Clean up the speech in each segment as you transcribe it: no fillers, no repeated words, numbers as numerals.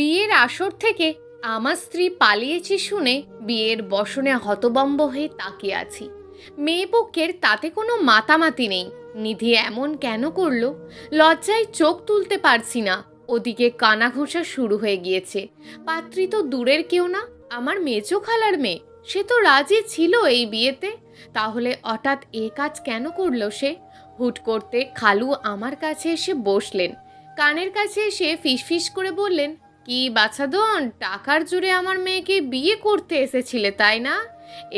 বিয়ের আসর থেকে আমার স্ত্রী পালিয়েছে শুনে বিয়ের বসনে হতবম্ব হয়ে তাকিয়ে আছি। মেয়ে পক্ষের তাতে কোনো মাতামাতি নেই। নিধি এমন কেন করলো? লজ্জায় চোখ তুলতে পারছি না। ওদিকে কানা ঘোষা শুরু হয়ে গিয়েছে। পাত্রী তো দূরের কেউ না, আমার মেজো খালার মেয়ে। সে তো রাজি ছিল এই বিয়েতে, তাহলে হঠাৎ এ কাজ কেন করলো সে? হুট করতে খালু আমার কাছে এসে বসলেন। কানের কাছে এসে ফিসফিস করে বললেন, কি বাছাধন, টাকার জোরে আমার মেয়েকে বিয়ে করতে এসেছিলে তাই না?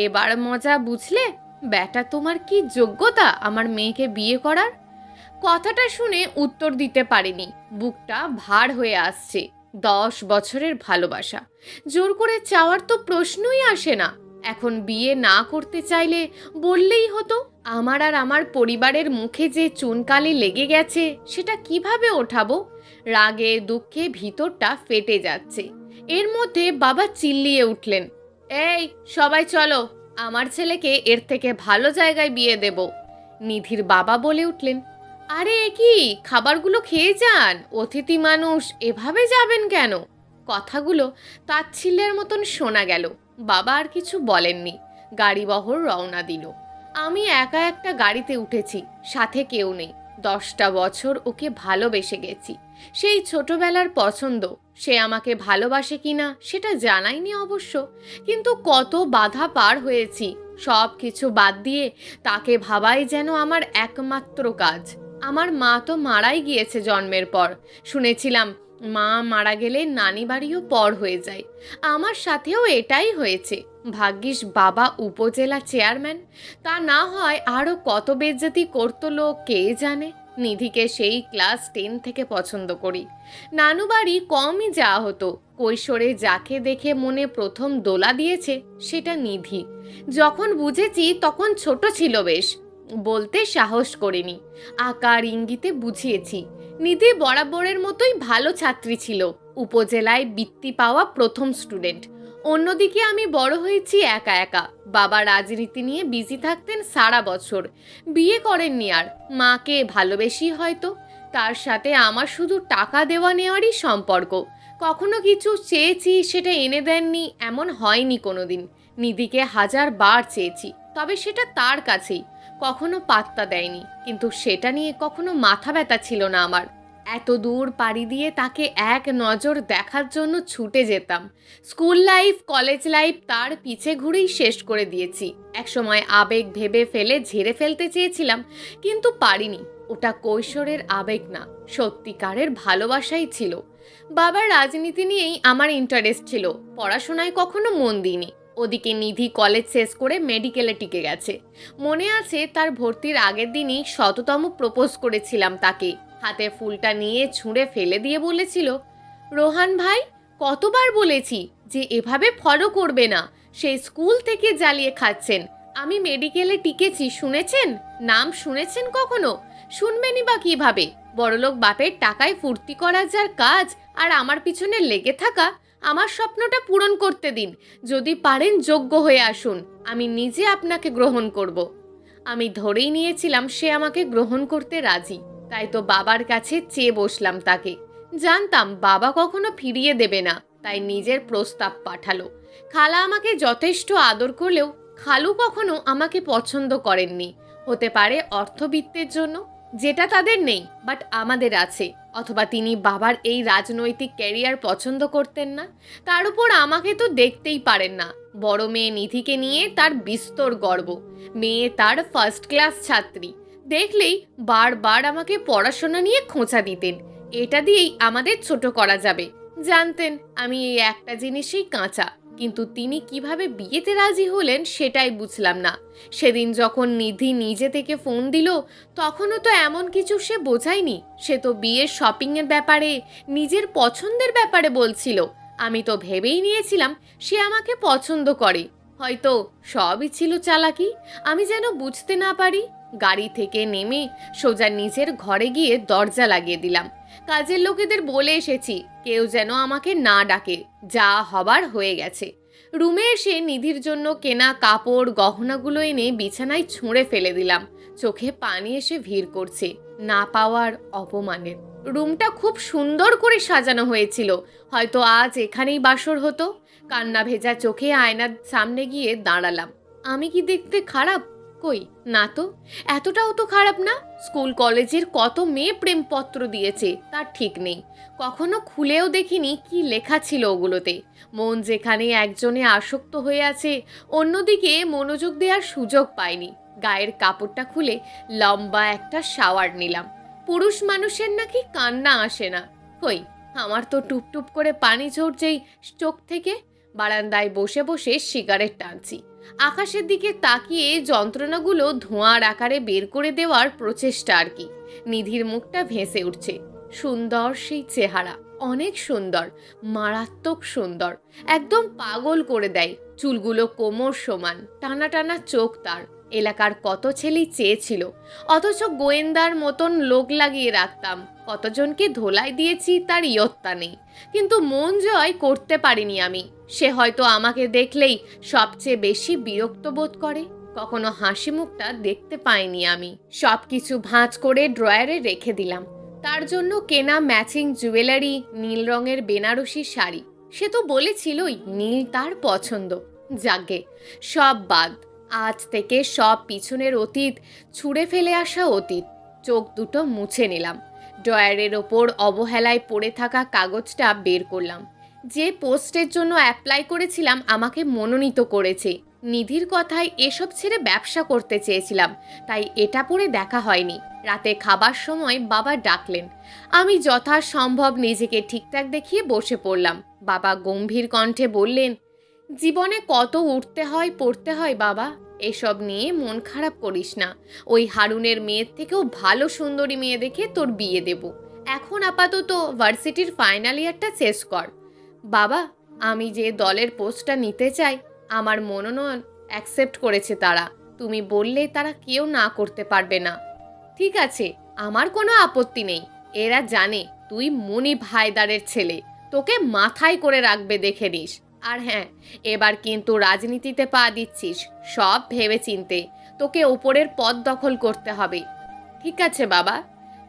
এবার মজা বুঝলে? বেটা, তোমার কি যোগ্যতা আমার মেয়েকে বিয়ে করার? কথাটা শুনে উত্তর দিতে পারিনি। বুকটা ভার হয়ে আসছে। 10 বছরের ভালোবাসা জোর করে চাওয়ার তো প্রশ্নই আসে না। এখন বিয়ে না করতে চাইলে বললেই হতো। আমার আর আমার পরিবারের মুখে যে চুনকালি লেগে গেছে সেটা কিভাবে ওঠাবো? রাগে দুঃখে ভিতরটা ফেটে যাচ্ছে। এর মধ্যে বাবা চিল্লিয়ে উঠলেন, এই সবাই চলো, আমার ছেলেকে এর থেকে ভালো জায়গায় বিয়ে দেব। নিধির বাবা বলে উঠলেন, আরে কি, খাবারগুলো খেয়ে যান, অতিথি মানুষ, এভাবে যাবেন কেন? কথাগুলো তাচ্ছিল্যের মতন শোনা গেল। বাবা আর কিছু বলেননি। গাড়িবহর রওনা দিল। আমি একা একটা গাড়িতে উঠেছি, সাথে কেউ নেই। 10টা বছর ওকে ভালোবেসে গেছি। সেই ছোটবেলার পছন্দ। সে আমাকে ভালোবাসে কিনা সেটা জানাইনি অবশ্য, কিন্তু কত বাধা পার হয়েছি। সব কিছু বাদ দিয়ে তাকে ভাবাই যেন আমার একমাত্র কাজ। আমার মা তো মারাই গিয়েছে জন্মের পর। শুনেছিলাম মা মারা গেলে নানি বাড়িও পর হয়ে যায়। আমার সাথেও এটাই হয়েছে। ভাগ্যিস বাবা উপজেলা চেয়ারম্যান, তা না হয় আরও কত বেজ্জতি করতো লোক কে জানে। নিধিকে সেই ক্লাস 10 থেকে পছন্দ করি। নানু বাড়ি কমই যাওয়া হতো। কৈশোরে যাকে দেখে মনে প্রথম দোলা দিয়েছে সেটা নিধি। যখন বুঝেছি তখন ছোট ছিল বেশ, বলতে সাহস করিনি। আকার ইঙ্গিতে বুঝিয়েছি। নিধি বরাবরের মতোই ভালো ছাত্রী ছিল, উপজেলায় বৃত্তি পাওয়া প্রথম স্টুডেন্ট। অন্যদিকে আমি বড় হয়েছি একা একা। বাবা রাজনীতি নিয়ে বিজি থাকতেন সারা বছর। বিয়ে করেননি আর, মাকে ভালোবেসি হয়তো। তার সাথে আমার শুধু টাকা দেওয়া নেওয়ারই সম্পর্ক। কখনো কিছু চেয়েছি সেটা এনে দেননি এমন হয়নি কোনোদিন। নিধিকে 1000বার চেয়েছি, তবে সেটা তার কাছেই। কখনো পাত্তা দেয়নি, কিন্তু সেটা নিয়ে কখনো মাথা ব্যথা ছিল না আমার। এত দূর পাড়ি দিয়ে তাকে এক নজর দেখার জন্য ছুটে যেতাম। স্কুল লাইফ কলেজ লাইফ তার পিছে ঘুরেই শেষ করে দিয়েছি। একসময় আবেগ ভেবে ফেলে ঝেড়ে ফেলতে চেয়েছিলাম, কিন্তু পারিনি। ওটা কৈশোরের আবেগ না, সত্যিকারের ভালোবাসাই ছিল। বাবার রাজনীতি নিয়েই আমার ইন্টারেস্ট ছিল, পড়াশোনায় কখনো মন দিইনি। ওদিকে নিধি কলেজ শেষ করে মেডিকেলে টিকে গেছে। মনে আছে তার ভর্তির আগের দিনই শততম প্রপোজ করেছিলাম তাকে। হাতে ফুলটা নিয়ে ছুঁড়ে ফেলে দিয়ে বলেছিল, রোহান ভাই, কতবার বলেছি যে এভাবে ফলো করবে না। সেই স্কুল থেকে জ্বালিয়ে খাচ্ছেন। আমি মেডিকেলে টিকেছি, শুনেছেন? নাম শুনেছেন কখনো? শুনবেনই বা কিভাবে? বড়লোক বাপের টাকায় ফুর্তি করার যার কাজ, আর আমার পিছনে লেগে থাকা। আমার স্বপ্নটা পূরণ করতে দিন। যদি পারেন যোগ্য হয়ে আসুন, আমি নিজে আপনাকে গ্রহণ করব। আমি ধরেই নিয়েছিলাম সে আমাকে গ্রহণ করতে রাজি। তাই তো বাবার কাছে চেয়ে বসলাম তাকে। জানতাম বাবা কখনো ফিরিয়ে দেবে না, তাই নিজের প্রস্তাব পাঠালো। খালা আমাকে যথেষ্ট আদর করলেও খালু কখনো আমাকে পছন্দ করেননি। হতে পারে অর্থবিত্তের জন্য, যেটা তাদের নেই বাট আমাদের আছে। অথবা তিনি বাবার এই রাজনৈতিক ক্যারিয়ার পছন্দ করতেন না। তার উপর আমাকে তো দেখতেই পারেন না। বড় মেয়ে নিধিকে নিয়ে তার বিস্তর গর্ব। মেয়ে তার ফার্স্ট ক্লাস ছাত্রী। দেখলেই বারবার আমাকে পড়াশোনা নিয়ে খোঁচা দিতেন। এটা দিয়েই আমাদের ছোট করা যাবে। জানতেন আমি এই একটা জিনিসেই কাঁচা। কিন্তু তিনি কিভাবে বিয়েতে রাজি হলেন সেটাই বুঝলাম না। সেদিন যখন নিধি নিজে থেকে ফোন দিল, তখনও তো এমন কিছু সে বোঝায়নি। সে তো বিয়ের শপিংয়ের ব্যাপারে, নিজের পছন্দের ব্যাপারে বলছিল। আমি তো ভেবেই নিয়েছিলাম সে আমাকে পছন্দ করে। হয়তো সবই ছিল চালাকি, আমি যেন বুঝতে না পারি। গাড়ি থেকে নেমে সোজা নিজের ঘরে গিয়ে দরজা লাগিয়ে দিলাম। কাজের লোকেদের বলে এসেছি কেউ যেন আমাকে না ডাকে, যা হবার হয়ে গেছে। রুমে এসে নিধির জন্য কেনা কাপড় গহনাগুলো এনে বিছানায় ছুঁড়ে ফেলে দিলাম। চোখে পানি এসে ভিড় করছে না পাওয়ার অপমানের। রুমটা খুব সুন্দর করে সাজানো হয়েছিল, হয়তো আজ এখানেই বাসর হতো। কান্না ভেজা চোখে আয়নার সামনে গিয়ে দাঁড়ালাম। আমি কি দেখতে খারাপ? কই না তো, এতটাও তো খারাপ না। স্কুল কলেজের কত মেয়ে প্রেমপত্র দিয়েছে তার ঠিক নেই, কখনো খুলেও দেখিনি কি লেখা ছিল ওগুলোতে। মন যেখানে একজনে আসক্ত হয়ে আছে, অন্যদিকে মনোযোগ দেওয়ার সুযোগ পায়নি। গায়ের কাপড়টা খুলে লম্বা একটা শাওয়ার নিলাম। পুরুষ মানুষের নাকি কান্না আসে না, কই আমার তো টুপটুপ করে পানি ঝরছেই চোখ থেকে। বারান্দায় বসে বসে সিগারেট টানছি, আকাশের দিকে তাকিয়ে যন্ত্রণাগুলো ধোঁয়ার আকারে বের করে দেওয়ার প্রচেষ্টা আর কি। নিধির মুখটা ভেসে উঠছে, সুন্দর সেই চেহারা, অনেক সুন্দর, মারাত্মক সুন্দর, একদম পাগল করে দেয়। চুলগুলো কোমর সমান, টানা টানা চোখ তার। এলাকার কত ছেলেই চেয়েছিল, অথচ গোয়েন্দার মতন লোক লাগিয়ে রাখতাম, কতজনকে ধোলাই দিয়েছি তার ইয়ত্তা নেই, কিন্তু মন জয় করতে পারিনি আমি। সে হয়তো আমাকে দেখলেই সবচেয়ে বেশি বিরক্ত বোধ করে, কখনো হাসি মুখটা দেখতে পাইনি আমি। সব কিছু ভাঁজ করে ড্রয়ারে রেখে দিলাম। তার জন্য কেনা ম্যাচিং জুয়েলারি, নীল রঙের বেনারসি শাড়ি, সে তো বলেছিলই নীল তার পছন্দ। যাগে, সব বাদ। আজ থেকে সব পিছনের অতীত, ছুঁড়ে ফেলে আসা অতীত। চোখ দুটো মুছে নিলাম। ড্রয়ারের ওপর অবহেলায় পড়ে থাকা কাগজটা বের করলাম। যে পোস্টের জন্য অ্যাপ্লাই করেছিলাম আমাকে মনোনীত করেছে। নিধির কথায় এসব ছেড়ে ব্যবসা করতে চেয়েছিলাম, তাই এটা পড়ে দেখা হয়নি। রাতে খাবার সময় বাবা ডাকলেন। আমি যথাসম্ভব নিজেকে ঠিকঠাক দেখিয়ে বসে পড়লাম। বাবা গম্ভীর কণ্ঠে বললেন, জীবনে কত উঠতে হয় পড়তে হয় বাবা, এসব নিয়ে মন খারাপ করিস না। ওই হারুনের মেয়ের থেকেও ভালো সুন্দরী মেয়ে দেখে তোর বিয়ে দেব। এখন আপাতত ভার্সিটির ফাইনাল ইয়ারটা শেষ কর। বাবা, আমি যে দলের পোস্টটা নিতে চাই, আমার মনোনয়ন অ্যাকসেপ্ট করেছে তারা। তুমি বললে তারা কেউ না করতে পারবে না। ঠিক আছে, আমার কোনো আপত্তি নেই। এরা জানে তুই মনিব হায়দারের ছেলে, তোকে মাথায় করে রাখবে, দেখে নিস। আর হ্যাঁ, এবার কিন্তু রাজনীতিতে পা দিচ্ছিস, সব ভেবে চিনতে। তোকে ওপরের পদ দখল করতে হবে। ঠিক আছে বাবা।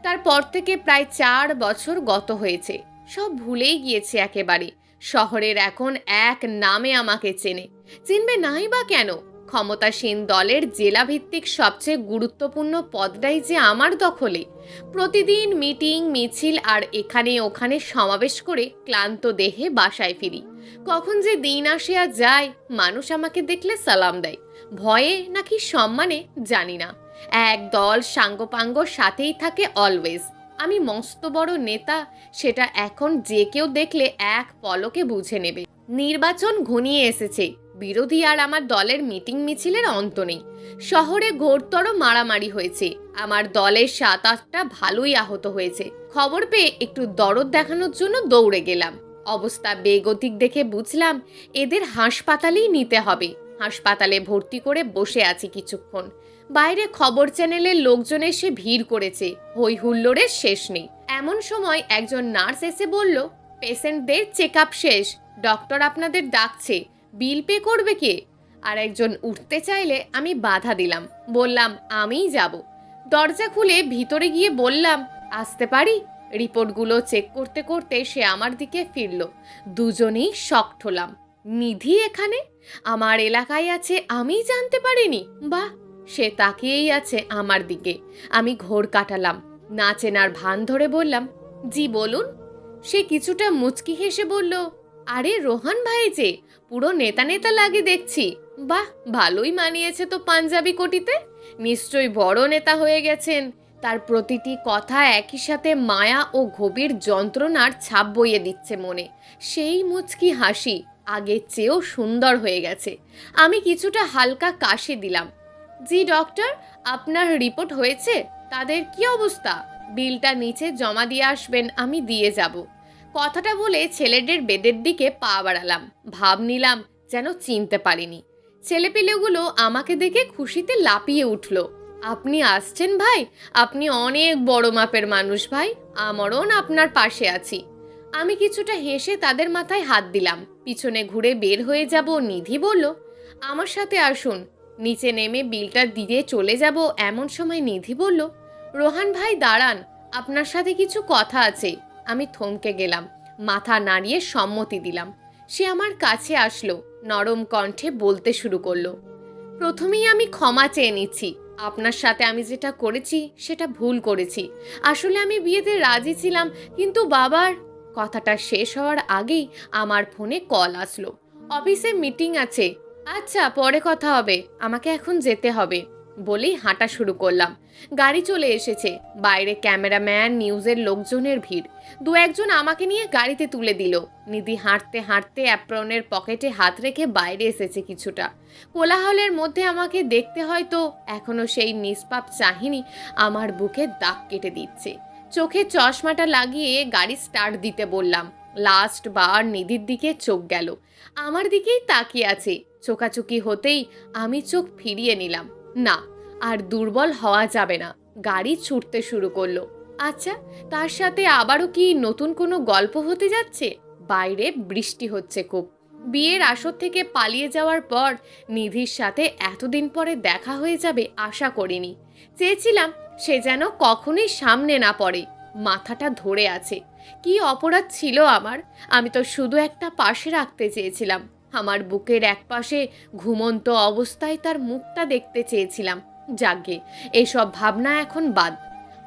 তারপর থেকে প্রায় 4 বছর গত হয়েছে, সব ভুলেই গিয়েছে একেবারে। শহরের এখন এক নামে আমাকে চেনে। চিনবে নাই বা কেন? ক্ষমতাসীন দলের জেলাভিত্তিক সবচেয়ে গুরুত্বপূর্ণ পদটাই যে আমার দখলে। প্রতিদিন মিটিং মিছিল আর এখানে ওখানে সমাবেশ করে ক্লান্ত দেহে বাসায় ফিরি। কখন যে দিন আসে আর যায়, মানুষ আমাকে দেখলে সালাম দেয়, ভয়ে নাকি সম্মানে জানি না। এক দল সাঙ্গপাঙ্গ সাথেই থাকে অলওয়েজ। আমি মস্ত বড় নেতা, সেটা এখন যে কেউ দেখলে এক পলকে বুঝে নেবে। নির্বাচন ঘনিয়ে এসেছে, বিরোধী আর আমার দলের মিটিং মিছিলের অন্ত নেই। শহরে ঘোরতর মারামারি হয়েছে, আমার দলের 7-8টা ভালোই আহত হয়েছে। খবর পেয়ে একটু দরদ দেখানোর জন্য দৌড়ে গেলাম। অবস্থা বেগতিক দেখে বুঝলাম এদের হাসপাতালেই নিতে হবে। হাসপাতালে ভর্তি করে বসে আছি কিছুক্ষণ। বাইরে খবর চ্যানেলের লোকজন এসে ভিড় করেছে, হই হুল্লোড়ের শেষ নেই। এমন সময় একজন নার্স এসে বলল, পেশেন্টদের চেক আপ শেষ, ডক্টর আপনাদের ডাকছে, বিল পে করবে কে? আর একজন উঠতে চাইলে আমি বাধা দিলাম, বললাম আমিই যাব। দরজা খুলে ভিতরে গিয়ে বললাম, আসতে পারি? রিপোর্টগুলো চেক করতে করতে সে আমার দিকে ফিরল। দুজনেই শকড হলাম। নিধি এখানে, আমার এলাকায় আছে, আমি জানতে পারিনি। বাহ, সে তাকিয়েই আছে আমার দিকে। আমি ঘোর কাটালাম। না চেনার ভান ধরে বললাম, জি বলুন। সে কিছুটা মুচকি হেসে বলল, আরে রোহান ভাই যে, পুরো নেতা নেতা লাগে দেখছি। বাহ, ভালোই মানিয়েছে তো পাঞ্জাবি কোটিতে, নিশ্চয়ই বড় নেতা হয়ে গেছেন। তার প্রতিটি কথা একই সাথে মায়া ও গভীর যন্ত্রণার ছাপ বইয়ে দিচ্ছে মনে। সেই মুচকি হাসি আগের চেয়েও সুন্দর হয়ে গেছে। আমি কিছুটা হালকা কাশি দিলাম। জি ডক্টর, আপনার রিপোর্ট হয়েছে? তাদের কি অবস্থা? বিলটা নিচে জমা দিয়ে আসবেন, আমি দিয়ে যাব। কথাটা বলে ছেলেদের বেডের দিকে পা বাড়ালাম। ভাব নিলাম যেন চিনতে পারিনি। ছেলেপিলেগুলো আমাকে দেখে খুশিতে লাফিয়ে উঠল। আপনি আসছেন ভাই, আপনি অনেক বড় মাপের মানুষ ভাই, আমারও আপনার পাশে আছি। আমি কিছুটা হেসে তাদের মাথায় হাত দিলাম। পিছনে ঘুরে বের হয়ে যাব, নিধি বলল, আমার সাথে আসুন। নিচে নেমে বিলটা দিয়ে চলে যাব, এমন সময় নিধি বলল, রোহান ভাই দাঁড়ান, আপনার সাথে কিছু কথা আছে। আমি থমকে গেলাম, মাথা নাড়িয়ে সম্মতি দিলাম। সে আমার কাছে আসলো, নরম কণ্ঠে বলতে শুরু করলো, প্রথমেই আমি ক্ষমা চেয়ে নিচ্ছি। আপনার সাথে আমি যেটা করেছি সেটা ভুল করেছি। আসলে আমি বিয়েতে রাজি ছিলাম, কিন্তু বাবার... কথাটা শেষ হওয়ার আগেই আমার ফোনে কল আসলো। অফিসে মিটিং আছে। আচ্ছা, পরে কথা হবে, আমাকে এখন যেতে হবে বলেই হাঁটা শুরু করলাম। গাড়ি চলে এসেছে, বাইরে ক্যামেরাম্যান, নিউজের লোকজনের ভিড়। দু একজন আমাকে নিয়ে গাড়িতে তুলে দিল। নিধি হাঁটতে হাঁটতে অ্যাপ্রনের পকেটে হাত রেখে বাইরে এসেছে কিছুটা। কোলাহলের মধ্যে আমাকে দেখতে হয়তো এখনো সেই নিষ্পাপ চাহিনি আমার বুকে দাগ কেটে দিচ্ছে। চোখে চশমাটা লাগিয়ে গাড়ি স্টার্ট দিতে বললাম। লাস্ট বার নিধির দিকে চোখ গেল, আমার দিকেই তাকিয়ে আছে। চোকাচুকি হতেই আমি চোখ ফিরিয়ে নিলাম। না, আর দুর্বল হওয়া যাবে না। গাড়ি ছুটতে শুরু করলো। আচ্ছা, তার সাথে আবারও কি নতুন কোনো গল্প হতে যাচ্ছে? বাইরে বৃষ্টি হচ্ছে খুব। বিয়ের আসর থেকে পালিয়ে যাওয়ার পর নিধির সাথে এতদিন পরে দেখা হয়ে যাবে আশা করিনি। চেয়েছিলাম সে যেন কখনোই সামনে না পড়ে। মাথাটা ধরে আছে। কি অপরাধ ছিল আমার? আমি তো শুধু একটা পাশে রাখতে চেয়েছিলাম। আমার বুকের এক পাশে ঘুমন্ত অবস্থায় তার মুখটা দেখতে চেয়েছিলাম। যাগ্গে, এসব ভাবনা এখন বাদ।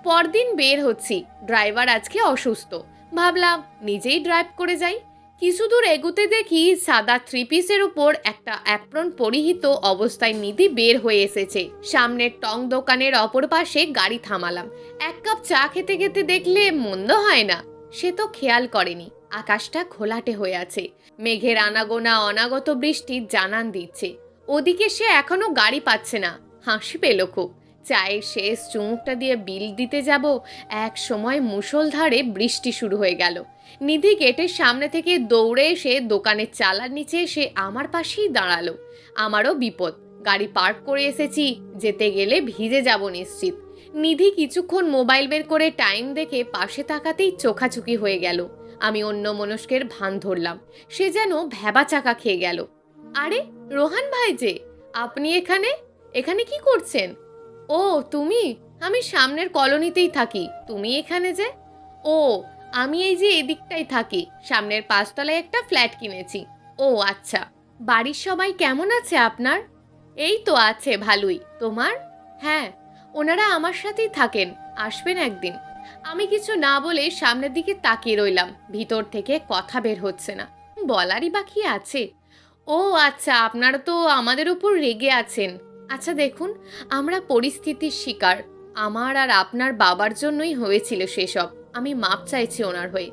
পরদিন বের হচ্ছি। ড্রাইভার আজকে অসুস্থ। ভাবলাম নিজেই ড্রাইভ করে যাই। কিছু দূর এগুতে দেখি সাদা থ্রি পিসের উপর একটা অ্যাপ্রন পরিহিত অবস্থায় নিধি বের হয়ে এসেছে। সামনের টং দোকানের অপর পাশে গাড়ি থামালাম। এক কাপ চা খেতে খেতে দেখলে মন্দ হয় না। সে তো খেয়াল করেনি আকাশটা ঘোলাটে হয়ে আছে। মেঘের আনাগোনা অনাগত বৃষ্টির জানান দিচ্ছে। ওদিকে সে এখনো গাড়ি পাচ্ছে না। হাসি পেল খুব। চায়ের শেষ চুমুকটা দিয়ে বিল দিতে যাব, এক সময় মুষলধারে বৃষ্টি শুরু হয়ে গেল। নিধি গেটের সামনে থেকে দৌড়ে এসে দোকানের চালার নিচে এসে আমার পাশেই দাঁড়ালো। আমারও বিপদ। গাড়ি পার্ক করে এসেছি, যেতে গেলে ভিজে যাব নিশ্চিত। নিধি কিছুক্ষণ মোবাইল বের করে টাইম দেখে পাশে তাকাতেই চোখাচুকি হয়ে গেল। আমি অন্য মনস্কের ভান ধরলাম। সে যেন ভ্যাবা চাকা খেয়ে গেল। আরে, রোহান ভাই যে, আপনি এখানে? এখানে কি করছেন? ও তুমি? আমি সামনের কলোনিতেই থাকি। তুমি এখানে যে? ও, আমি এই যে এদিকটাই থাকি। সামনের 5 তলায় একটা ফ্ল্যাট কিনেছি। ও আচ্ছা। বাড়ির সবাই কেমন আছে আপনার? এই তো আছে ভালোই। তোমার? হ্যাঁ, ওনারা আমার সাথেই থাকেন। আসবেন একদিন। আমি কিছু না বলে সামনের দিকে তাকিয়ে রইলাম। ভিতর থেকে কথা বের হচ্ছে না। বলারই বাকি আছে। ও আচ্ছা, আপনারা তো আমাদের উপর রেগে আছেন। আচ্ছা দেখুন, আমরা পরিস্থিতির শিকার। আমার আর আপনার বাবার জন্যই হয়েছিল সেসব। আমি মাপ চাইছি ওনার হয়ে।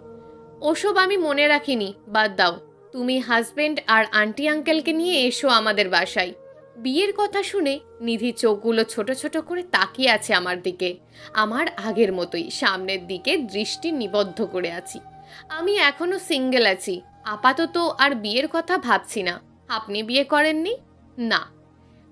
ওসব আমি মনে রাখিনি, বাদ দাও। তুমি হাজবেন্ড আর আন্টি আঙ্কেলকে নিয়ে এসো আমাদের বাসায়। বিয়ের কথা শুনে নিধি চোখগুলো ছোট ছোট করে তাকিয়ে আছে আমার দিকে। আমার আগের মতোই সামনের দিকে দৃষ্টি নিবদ্ধ করে আছি। আমি এখনো সিঙ্গেল আছি। আপাতত আর বিয়ের কথা ভাবছি না। আপনি বিয়ে করেননি? না।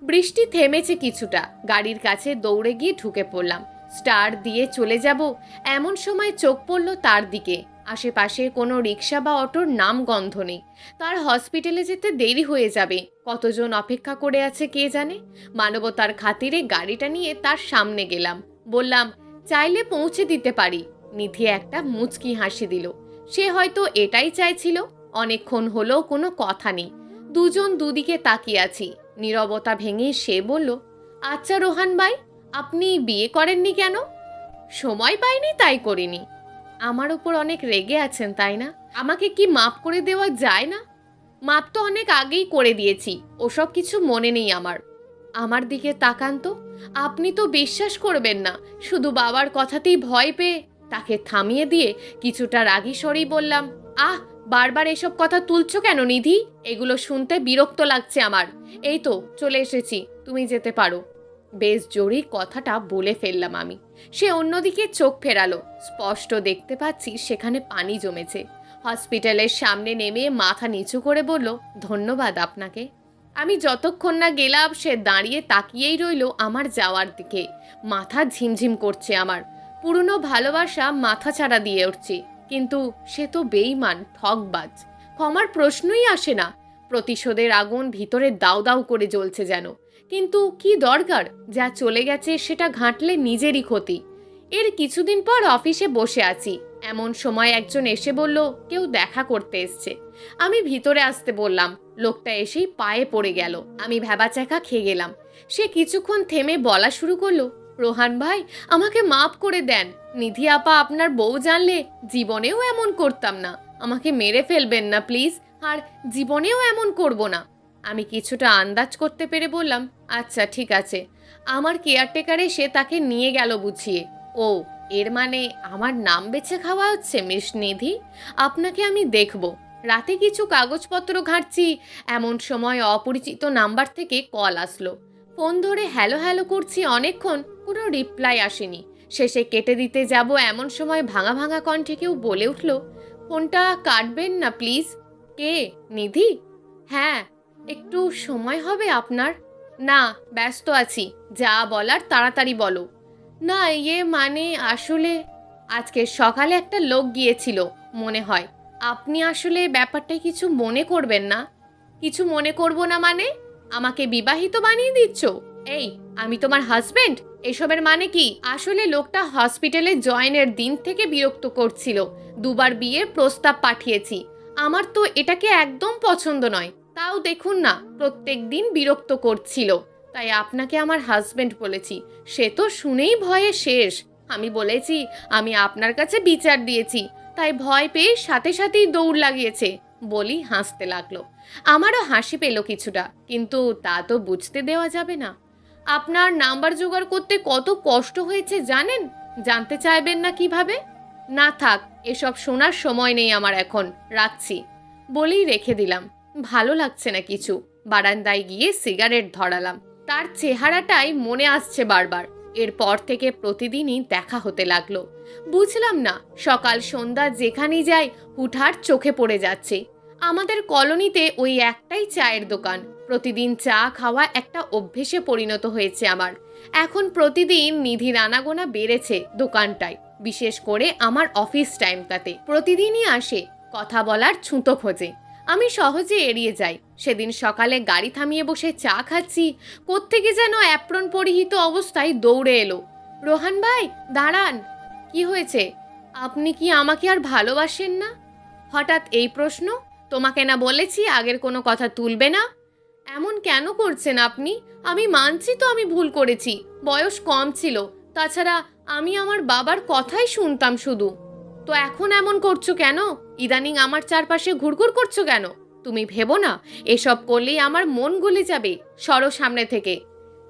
বৃষ্টি থেমেছে কিছুটা। গাড়ির কাছে দৌড়ে গিয়ে ঢুকে পড়লাম। স্টার্ট দিয়ে চলে যাব, এমন সময় চোখ পড়ল তার দিকে। আশেপাশে কোনো রিক্সা বা অটোর নাম গন্ধ নেই। তার হসপিটালে যেতে দেরি হয়ে যাবে। কতজন অপেক্ষা করে আছে কে জানে। মানবতার খাতিরে গাড়িটা নিয়ে তার সামনে গেলাম। বললাম, চাইলে পৌঁছে দিতে পারি। নিধি একটা মুচকি হাসি দিল। সে হয়তো এটাই চাইছিল। অনেকক্ষণ হলো কোনো কথা নেই। দুজন দুদিকে তাকিয়ে আছি। নীরবতা ভেঙে সে বলল, আচ্ছা রোহান ভাই, আপনি বিয়ে করেননি কেন? সময় পাইনি তাই করিনি। আমার উপর অনেক রেগে আছেন তাই না? আমাকে কি মাপ করে দেওয়া যায় না? মাপ তো অনেক আগেই করে দিয়েছি। ওসব কিছু মনে নেই আমার। আমার দিকে তাকান তো। আপনি তো বিশ্বাস করবেন না। শুধু বাবার কথাতেই ভয় পেয়ে তাকে থামিয়ে দিয়ে কিছুটা রাগী স্বরেই বললাম, আহ, বারবার এসব কথা তুলছো কেন নিধি? এগুলো শুনতে বিরক্ত লাগছে আমার। এই তো চলে এসেছি, তুমি যেতে পারো। বেশ জোরেই কথাটা বলে ফেললাম আমি। সে অন্যদিকে চোখ ফেরালো। স্পষ্ট দেখতে পাচ্ছি সেখানে পানি জমেছে। হসপিটালের সামনে নেমে মাথা নিচু করে বলল, ধন্যবাদ আপনাকে। আমি যতক্ষণ না গেলাম সে দাঁড়িয়ে তাকিয়েই রইল আমার যাওয়ার দিকে। মাথা ঝিমঝিম করছে আমার। পুরনো ভালোবাসা মাথা ছাড়া দিয়ে উঠছে। কিন্তু সে তো বেইমান, ঠকবাজ। ক্ষমার প্রশ্নই আসে না। প্রতিশোধের আগুন ভিতরে দাউ দাউ করে জ্বলছে যেন। কিন্তু কি দরকার? যা চলে গেছে সেটা ঘাঁটলে নিজেরই ক্ষতি। এর কিছুদিন পর অফিসে বসে আছি, এমন সময় একজন এসে বলল কেউ দেখা করতে এসছে। আমি ভিতরে আসতে বললাম, লোকটা এসেই পায়ে পড়ে গেল। আমি ভ্যাবাচ্যাকা খেয়ে গেলাম। সে কিছুক্ষণ থেমে বলা শুরু করলো, রোহান ভাই, আমাকে মাফ করে দেন। নিধি আপা আপনার বউ জানলে জীবনেও এমন করতাম না। আমাকে মেরে ফেলবেন না প্লিজ, আর জীবনেও এমন করব না। আমি কিছুটা আন্দাজ করতে পেরে বললাম, আচ্ছা ঠিক আছে। আমার কেয়ারটেকার এসে তাকে নিয়ে গেল বুঝিয়ে। ও, এর মানে আমার নাম বেছে খাওয়া হচ্ছে মিস নিধি? আপনাকে আমি দেখব। রাতে কিছু কাগজপত্র ঘাঁটছি, এমন সময় অপরিচিত নাম্বার থেকে কল আসলো। ফোন ধরে হ্যালো হ্যালো করছি অনেকক্ষণ, কোনো রিপ্লাই আসেনি। শেষে কেটে দিতে যাব এমন সময় ভাঙা ভাঙা কণ্ঠে কেউ বলে উঠল, ফোনটা কাটবেন না প্লিজ। কে? নিধি? হ্যাঁ। একটু সময় হবে আপনার? না, ব্যস্ত আছি। যা বলার তাড়াতাড়ি বলো। না, মানে আসলে আজকে সকালে একটা লোক গিয়েছিল মনে হয়। আপনি আসলে ব্যাপারটায় কিছু মনে করবেন না। কিছু মনে করব না মানে? আমাকে বিবাহিত বানিয়ে দিচ্ছ? এই, আমি তোমার হাজবেন্ড? এসবের মানে কি? আসলে লোকটা হসপিটালে জয়েনের দিন থেকে বিরক্ত করছিল। দুবার বিয়ের প্রস্তাব পাঠিয়েছি। আমার তো এটাকে একদম পছন্দ নয়। তাও দেখুন না, প্রত্যেক দিন বিরক্ত করছিল। তাই আপনাকে আমার হাজবেন্ড বলেছি। সে তো শুনেই ভয়ে শেষ। আমি বলেছি আমি আপনার কাছে বিচার দিয়েছি, তাই ভয় পেয়ে সাথে সাথেই দৌড় লাগিয়েছে বলি হাসতে লাগলো। আমারও হাসি পেল কিছুটা, কিন্তু তা তো বুঝতে দেওয়া যাবে না। আপনার নাম্বার জোগাড় করতে কত কষ্ট হয়েছে জানেন? জানতে চাইবেন না কিভাবে? না থাক, এসব শোনার সময় নেই আমার এখন, রাখছি বলেই রেখে দিলাম। ভালো লাগছে না কিছু। বারান্দায় গিয়ে সিগারেট ধরালাম। তার চেহারাটাই মনে আসছে বারবার। এরপর থেকে প্রতিদিনই দেখা হতে লাগলো। বুঝলাম না, সকাল সন্ধ্যা যেখানেই যাই হুটহাট চোখে পড়ে যাচ্ছে। আমাদের কলোনিতে ওই একটাই চায়ের দোকান। প্রতিদিন চা খাওয়া একটা অভ্যেসে পরিণত হয়েছে আমার। এখন প্রতিদিন নিধির আনাগোনা বেড়েছে দোকানটায়, বিশেষ করে আমার অফিস টাইমটাতে। প্রতিদিনই আসে, কথা বলার ছুতো খোঁজে। আমি সহজে এড়িয়ে যাই। সেদিন সকালে গাড়ি থামিয়ে বসে চা খাচ্ছি, কোত্থেকে যেন অ্যাপ্রন পরিহিত অবস্থায় দৌড়ে এলো। রোহান ভাই, দাঁড়ান। কি হয়েছে? আপনি কি আমাকে আর ভালোবাসেন না? হঠাৎ এই প্রশ্ন? তোমাকে না বলেছি আগের কোনো কথা তুলবে না? এমন কেন করছেন আপনি? আমি মানছি তো আমি ভুল করেছি। বয়স কম ছিল। তাছাড়া আমি আমার বাবার কথাই শুনতাম শুধু। তো এখন এমন করছো কেন? ইদানিং আমার চারপাশে ঘুরঘুর করছো কেন? তুমি ভেবো না এসব করলেই আমার মন গলে যাবে? সরো সামনে থেকে।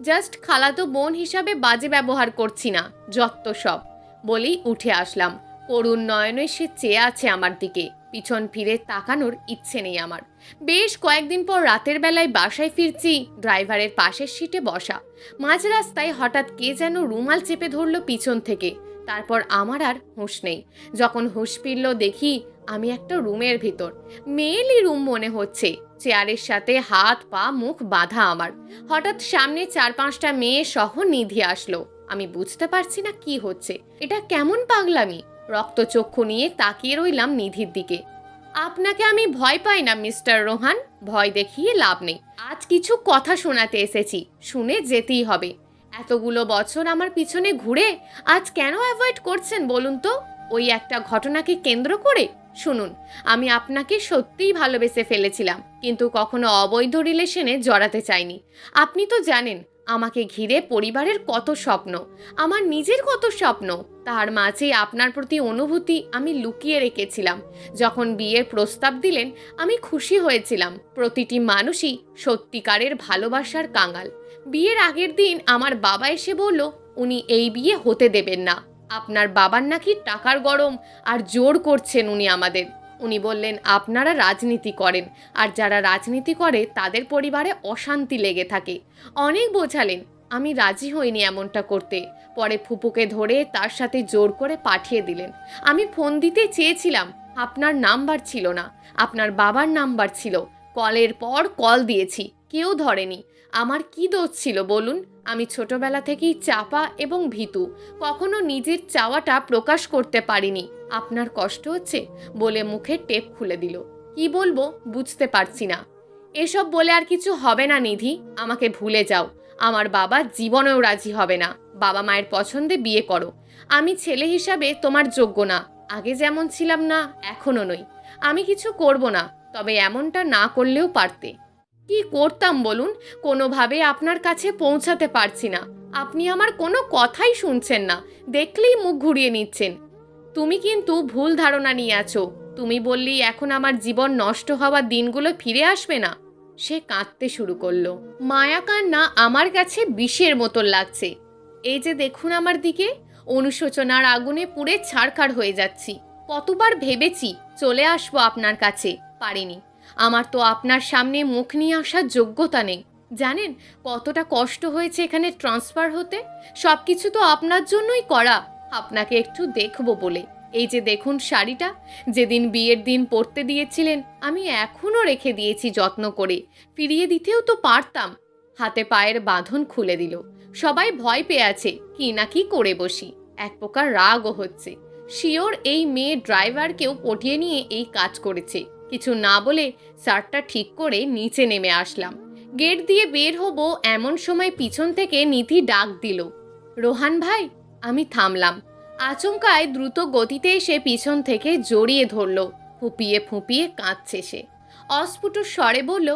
জাস্ট খালাতো বোন হিসাবে বাজে ব্যবহার করছি না, যত্ত সব বলেই উঠে আসলাম। করুণ নয়নে সে চেয়ে আছে আমার দিকে। পিছন ফিরে তাকানোর ইচ্ছে নেই আমার। বেশ কয়েকদিন পর রাতের বেলায় বাসায় ফিরছি, ড্রাইভারের পাশের সিটে বসা। মাঝ রাস্তায় হঠাৎ কে যেন রুমাল চেপে ধরলো পিছন থেকে। তারপর আমার আর হুঁশ নেই। যখন হুঁশ ফিরল দেখি আমি একটা রুমের ভিতর। মেয়েলি রুম মনে হচ্ছে। চেয়ারের সাথে হাত পা মুখ বাঁধা আমার। হঠাৎ সামনে 4-5টা মেয়ে সহ নিধি আসলো। আমি বুঝতে পারছি না কি হচ্ছে। এটা কেমন পাগলামি? রক্তচক্ষু নিয়ে তাকিয়ে রইলাম নিধির দিকে। আপনাকে আমি ভয় পাই না মিস্টার রোহান, ভয় দেখিয়ে লাভ নেই। আজ কিছু কথা শোনাতে এসেছি, শুনে যেতেই হবে। এতগুলো বছর আমার পিছনে ঘুরে আজ কেন অ্যাভয়েড করছেন বলুন তো? ওই একটা ঘটনাকে কেন্দ্র করে? শুনুন, আমি আপনাকে সত্যিই ভালোবেসে ফেলেছিলাম, কিন্তু কখনো অবৈধ রিলেশনে জড়াতে চাইনি। আপনি তো জানেন আমাকে ঘিরে পরিবারের কত স্বপ্ন, আমার নিজের কত স্বপ্ন। তার মাঝে আপনার প্রতি অনুভূতি আমি লুকিয়ে রেখেছিলাম। যখন বিয়ের প্রস্তাব দিলেন আমি খুশি হয়েছিলাম। প্রতিটি মানুষই সত্যিকারের ভালোবাসার কাঙাল। বিয়ের আগের দিন আমার বাবা এসে বলল উনি এই বিয়ে হতে দেবেন না। আপনার বাবার নাকি টাকার গরম, আর জোর করছেন উনি আমাদের। উনি বললেন আপনারা রাজনীতি করেন, আর যারা রাজনীতি করে তাদের পরিবারে অশান্তি লেগে থাকে। অনেক বোঝালেন, আমি রাজি হইনি এমনটা করতে। পরে ফুপুকে ধরে তার সাথে জোর করে পাঠিয়ে দিলেন। আমি ফোন দিতে চেয়েছিলাম, আপনার নাম্বার ছিল না, আপনার বাবার নাম্বার ছিল। কলের পর কল দিয়েছি, কেউ ধরেনি। আমার কি দোষ ছিল বলুন? আমি ছোটবেলা থেকেই চাপা এবং ভীতু, কখনো নিজের চাওয়াটা প্রকাশ করতে পারিনি। আপনার কষ্ট হচ্ছে বলে মুখে টেপ খুলে দিল। কি বলবো বুঝতে পারছি না। এসব বলে আর কিছু হবে না নিধি, আমাকে ভুলে যাও। আমার বাবা জীবনেও রাজি হবে না। বাবা মায়ের পছন্দে বিয়ে করো। আমি ছেলে হিসাবে তোমার যোগ্য না। আগে যেমন ছিলাম না, এখনও নই। আমি কিছু করব না, তবে এমনটা না করলেও পারতে। কি করতাম বলুন? কোনোভাবে আপনার কাছে পৌঁছাতে পারছি না। আপনি আমার কোনো কথাই শুনছেন না, দেখলেই মুখ ঘুরিয়ে নিচ্ছেন। তুমি কিন্তু ভুল ধারণা নিয়ে আছো। তুমি বললি এখন আমার জীবন নষ্ট হওয়ার দিনগুলো ফিরে আসবে না। সে কাঁদতে শুরু করলো। মায়া কান্না আমার কাছে বিষের মতন লাগছে। এই যে দেখুন আমার দিকে, অনুশোচনার আগুনে পুড়ে ছারখার হয়ে যাচ্ছি। কতবার ভেবেছি চলে আসবো আপনার কাছে, পারিনি। আমার তো আপনার সামনে মুখ নিয়ে আসার যোগ্যতা নেই। জানেন কতটা কষ্ট হয়েছে এখানে ট্রান্সফার হতে? সব কিছু তো আপনার জন্যই করা, আপনাকে একটু দেখবো বলে। এই যে দেখুন শাড়িটা, যেদিন বিয়ের দিন পরতে দিয়েছিলেন, আমি এখনও রেখে দিয়েছি যত্ন করে। ফিরিয়ে দিতেও তো পারতাম। হাতে পায়ের বাঁধন খুলে দিল। সবাই ভয় পেয়ে আছে কি না কি করে বসি। এক প্রকার রাগও হচ্ছে। শিওর এই মেয়ে ড্রাইভারকেও পটিয়ে নিয়ে এই কাজ করেছে। কিছু না বলে শার্টটা ঠিক করে নিচে নেমে আসলাম। গেট দিয়ে বের হব এমন সময় পিছন থেকে নিধি ডাক দিল, রোহান ভাই। আমি থামলাম। আচমকায় দ্রুত গতিতে এসে পিছন থেকে জড়িয়ে ধরল। ফুপিয়ে ফুপিয়ে কাঁদছে সে। অস্ফুট স্বরে বলল,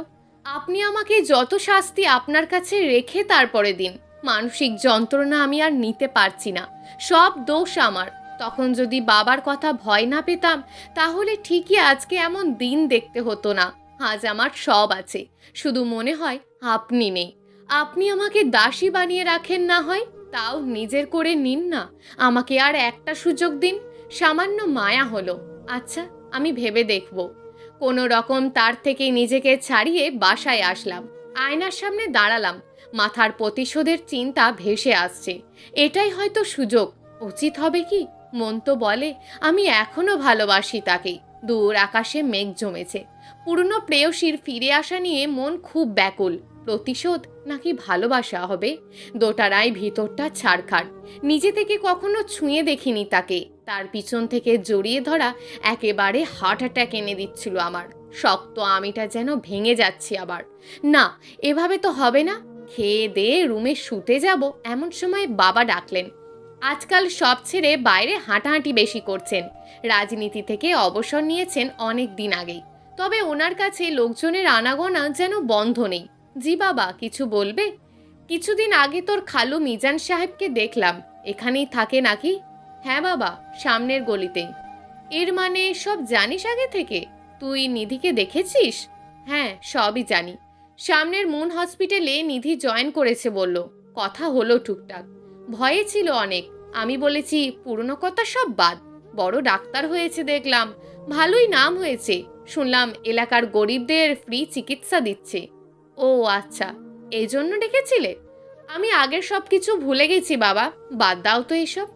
আপনি আমাকে যত শাস্তি আপনার কাছে রেখে তারপরে দিন। মানসিক যন্ত্রণা আমি আর নিতে পারছি না। সব দোষ আমার। তখন যদি বাবার কথা ভয় না পেতাম, তাহলে ঠিকই আজকে এমন দিন দেখতে হতো না। আজ আমার সব আছে, শুধু মনে হয় আপনি নেই। আপনি আমাকে দাসী বানিয়ে রাখেন না হয়, তাও নিজের করে নিন না। আমাকে আর একটা সুযোগ দিন। সামান্য মায়া হলো। আচ্ছা, আমি ভেবে দেখব। কোনো রকম তার থেকে নিজেকে ছাড়িয়ে বাসায় আসলাম। আয়নার সামনে দাঁড়ালাম। মাথার প্রতিশোধের চিন্তা ভেসে আসছে। এটাই হয়তো সুযোগ। উচিত হবে কি? মন তো বলে আমি এখনো ভালোবাসি তাকে। দূর আকাশে মেঘ জমেছে। পুরনো প্রেয়সীর ফিরে আসা নিয়ে মন খুব ব্যাকুল। প্রতিশোধ নাকি ভালোবাসা হবে? দোটারায় ভিতরটা ছাড়খাড়। নিজে থেকে কখনো ছুঁয়ে দেখিনি তাকে। তার পিছন থেকে জড়িয়ে ধরা একেবারে হার্ট অ্যাটাক এনে দিচ্ছিল আমার। শক্ত আমিটা যেন ভেঙে যাচ্ছি আবার। না, এভাবে তো হবে না। খেয়ে দিয়ে রুমে শুতে যাব এমন সময় বাবা ডাকলেন। আজকাল সব ছেড়ে বাইরে হাঁটাহাঁটি বেশি করছেন। রাজনীতি থেকে অবসর নিয়েছেন অনেক দিন আগেই। তবে ওনার কাছে লোকজনের আনাগোনা যেন বন্ধ নেই। জি বাবা, কিছু বলবে? কিছুদিন আগে তোর খালু মিজান সাহেবকে দেখলাম। এখানেই থাকে নাকি? হ্যাঁ বাবা, সামনের গলিতেই। এর মানে সব জানিস আগে থেকে? তুই নিধিকে দেখেছিস? হ্যাঁ, সবই জানি। সামনের মুন হসপিটালে নিধি জয়েন করেছে বলল। কথা হলো টুকটাক। ভয়ে ছিল অনেক। আমি বলেছি পুরনো কথা সব বাদ। বড় ডাক্তার হয়েছে দেখলাম। ভালোই নাম হয়েছে। শুনলাম এলাকার গরিবদের ফ্রি চিকিৎসা দিচ্ছে। ও আচ্ছা, এই জন্য ডেকেছিলে? আমি আগের সব কিছু ভুলে গেছি বাবা। বাদ দাও তো এসব।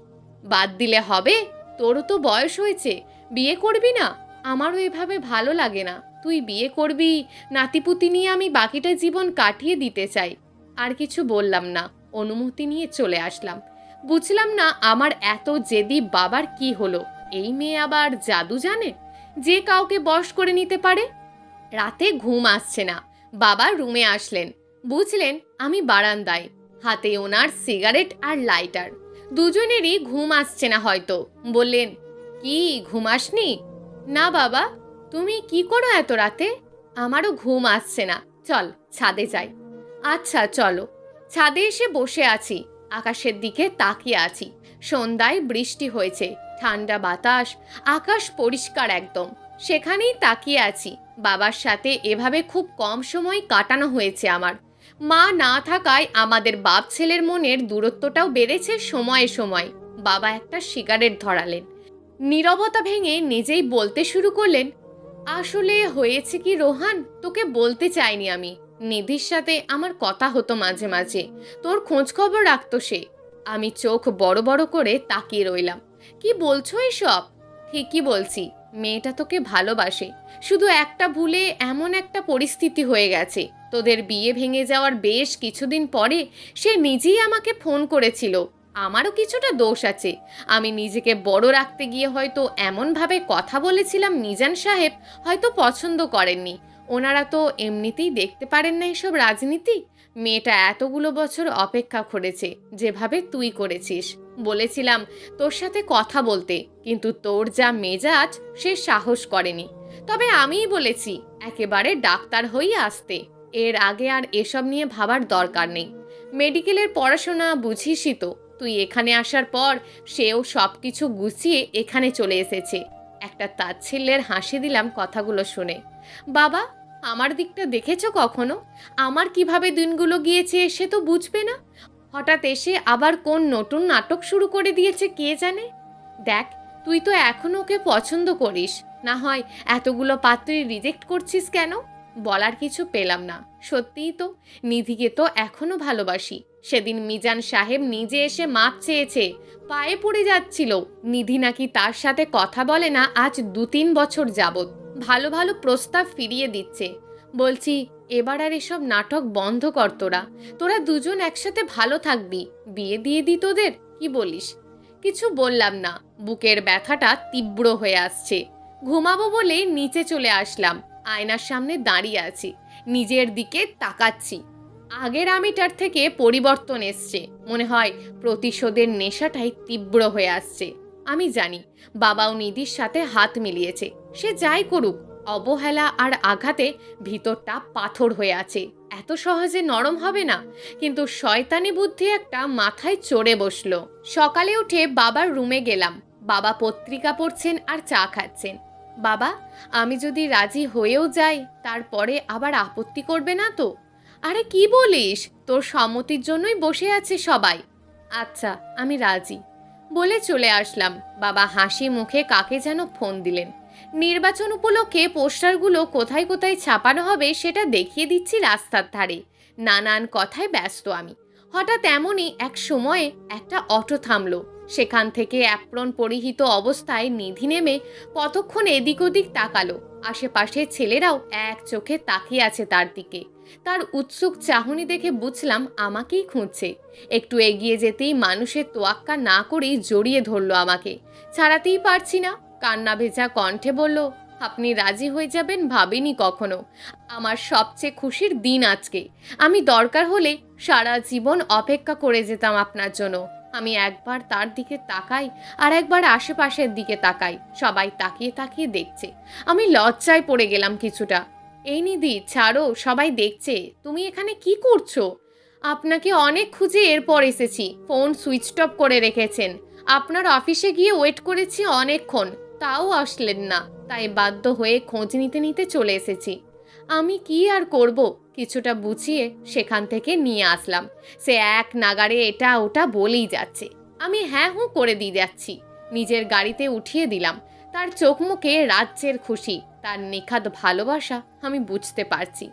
বাদ দিলে হবে? তোরও তো বয়স হয়েছে। বিয়ে করবি না? আমারও এভাবে ভালো লাগে না। তুই বিয়ে করবি, নাতিপুতি নিয়ে আমি বাকিটা জীবন কাটিয়ে দিতে চাই। আর কিছু বললাম না। অনুমতি নিয়ে চলে আসলাম। বুঝলাম না আমার এত জেদি বাবার কি হলো। এই মেয়ে আবার জাদু জানে, যে কাউকে বশ করে নিতে পারে। রাতে ঘুম আসছে না। বাবা রুমে আসলেন। বুঝলেন আমি বারান্দায়। হাতে ওনার সিগারেট আর লাইটার। দুজনেরই ঘুম আসছে না হয়তো। বললেন, কি ঘুম আসনি? না বাবা। তুমি কি করো এত রাতে? আমারও ঘুম আসছে না। চল ছাদে যাই। আচ্ছা চলো। ছাদে এসে বসে আছি। আকাশের দিকে তাকিয়ে আছি। সন্ধ্যায় বৃষ্টি হয়েছে। ঠান্ডা বাতাস। আকাশ পরিষ্কার একদম। সেখানেই তাকিয়ে আছি। বাবার সাথে এভাবে খুব কম সময় কাটানো হয়েছে আমার। মা না থাকায় আমাদের বাপ ছেলের মনের দূরত্বটাও বেড়েছে সময়ে সময়। বাবা একটা সিগারেট ধরালেন। নীরবতা ভেঙে নিজেই বলতে শুরু করলেন, আসলে হয়েছে কি রোহান, তোকে বলতে চাইনি আমি। নিধির সাথে আমার কথা হতো মাঝে মাঝে। তোর খোঁজ খবর রাখতো সে। আমি চোখ বড় বড় করে তাকিয়ে রইলাম। কি বলছো এসব? ঠিকই বলছি। মেয়েটা তোকে ভালোবাসে। শুধু একটা ভুলে এমন একটা পরিস্থিতি হয়ে গেছে। তোদের বিয়ে ভেঙে যাওয়ার বেশ কিছুদিন পরে সে নিজেই আমাকে ফোন করেছিল। আমারও কিছুটা দোষ আছে। আমি নিজেকে বড় রাখতে গিয়ে হয়তো এমনভাবে কথা বলেছিলাম, মিজান সাহেব হয়তো পছন্দ করেননি। ওনারা তো এমনিতেই দেখতে পারেন না এসব রাজনীতি। মেয়েটা এতগুলো বছর অপেক্ষা করেছে, যেভাবে তুই করেছিস। বলেছিলাম তোর সাথে কথা বলতে, কিন্তু তোর যা মেজাজ, সে সাহস করেনি। তবে আমিই বলেছি একেবারে ডাক্তার হয়ে আসতে। এর আগে আর এসব নিয়ে ভাবার দরকার নেই। মেডিকেলের পড়াশোনা বুঝিসই তো। তুই এখানে আসার পর সেও সব কিছু গুছিয়ে এখানে চলে এসেছে। একটা তাচ্ছিল্যের হাসি দিলাম কথাগুলো শুনে। বাবা, আমার দিকটা দেখেছো কখনো? আমার কিভাবে দিনগুলো গিয়েছে সে তো বুঝবে না। হঠাৎ এসে আবার কোন নতুন নাটক শুরু করে দিয়েছে কে জানে। দেখ, তুই তো এখনো ওকে পছন্দ করিস, না হয় এতগুলো পাত্রী রিজেক্ট করছিস কেন? বলার কিছু পেলাম না। সত্যিই তো, নিধিকে তো এখনো ভালোবাসি। সেদিন মিজান সাহেব নিজে এসে মাপ চেয়েছে, পায়ে পড়ে যাচ্ছিল। নিধি নাকি তার সাথে কথা বলে না আজ 2-3 বছর যাবৎ। ভালো ভালো প্রস্তাব ফিরিয়ে দিচ্ছে। বলছি, এবার আর এসব নাটক বন্ধ কর। তোরা তোরা দুজন একসাথে ভালো থাকবি। বিয়ে দিয়ে দি তোদের, কি বলিস? কিছু বললাম না। বুকের ব্যথাটা তীব্র হয়ে আসছে। ঘুমাবো বলে নিচে চলে আসলাম। আয়নার সামনে দাঁড়িয়ে আছি, নিজের দিকে তাকাচ্ছি। আগের আমিটার থেকে পরিবর্তন এসছে। মনে হয় প্রতিশোধের নেশাটাই তীব্র হয়ে আসছে। আমি জানি বাবাও নিধির সাথে হাত মিলিয়েছে। সে যাই করুক, অবহেলা আর আঘাতে ভিতরটা পাথর হয়ে আছে। এত সহজে নরম হবে না। কিন্তু শয়তানি বুদ্ধি একটা মাথায় চড়ে বসলো। সকালে উঠে বাবার রুমে গেলাম। বাবা পত্রিকা পড়ছেন আর চা খাচ্ছেন। বাবা, আমি যদি রাজি হয়েও যাই, তারপরে আবার আপত্তি করবে না তো? আরে কি বলিস, তোর সম্মতির জন্যই বসে আছে সবাই। আচ্ছা, আমি রাজি বলে চলে আসলাম। বাবা হাসি মুখে কাকে যেন ফোন দিলেন। নির্বাচন উপলক্ষে পোস্টারগুলো কোথায় কোথায় ছাপানো হবে সেটা দেখিয়ে দিচ্ছি রাস্তার ধারে। নানান কথায় ব্যস্ত আমি। হঠাৎ এমনই এক সময়ে একটা অটো থামলো। সেখান থেকে অ্যাপ্রন পরিহিত অবস্থায় নিধি নেমে কতক্ষণ এদিক ওদিক তাকালো। আশেপাশের ছেলেরাও এক চোখে তাকিয়ে আছে তার দিকে। তার উৎসুক চাহনি দেখে বুঝলাম আমাকেই খুঁজছে। একটু এগিয়ে যেতেই মানুষের তোয়াক্কা না করেই জড়িয়ে ধরলো আমাকে। ছাড়াতেই পারছি না। কান্না ভেজা কণ্ঠে বলল, আপনি রাজি হয়ে যাবেন ভাবিনি কখনো। আমার সবচেয়ে খুশির দিন আজকে। আমি দরকার হলে সারা জীবন অপেক্ষা করে যেতাম আপনার জন্য। আমি একবার তার দিকে তাকাই, আর একবার আশেপাশের দিকে তাকাই। সবাই তাকিয়ে তাকিয়ে দেখছে। আমি লজ্জায় পড়ে গেলাম কিছুটা। এই নিধি, ছাড়ো, সবাই দেখছে। তুমি এখানে কি করছো? আপনাকে অনেক খুঁজে এরপর এসেছি। ফোন সুইচ অফ করে রেখেছেন। আপনার অফিসে গিয়ে ওয়েট করেছি অনেকক্ষণ, তাও আসলেন না। তাই বাধ্য হয়ে খোঁজ নিতে নিতে চলে এসেছি। আমি কি আর করব, কিছুটা বুঝিয়ে সেখান থেকে নিয়ে আসলাম। সে এক নাগাড়ে এটা ওটা বলেই যাচ্ছে। আমি হ্যাঁ হুঁ করে দিয়ে যাচ্ছি। নিজের গাড়িতে উঠিয়ে দিলাম। তার চোখ মুখে রাজ্যের খুশি, তার নিখাদ ভালোবাসা আমি বুঝতে পারছি।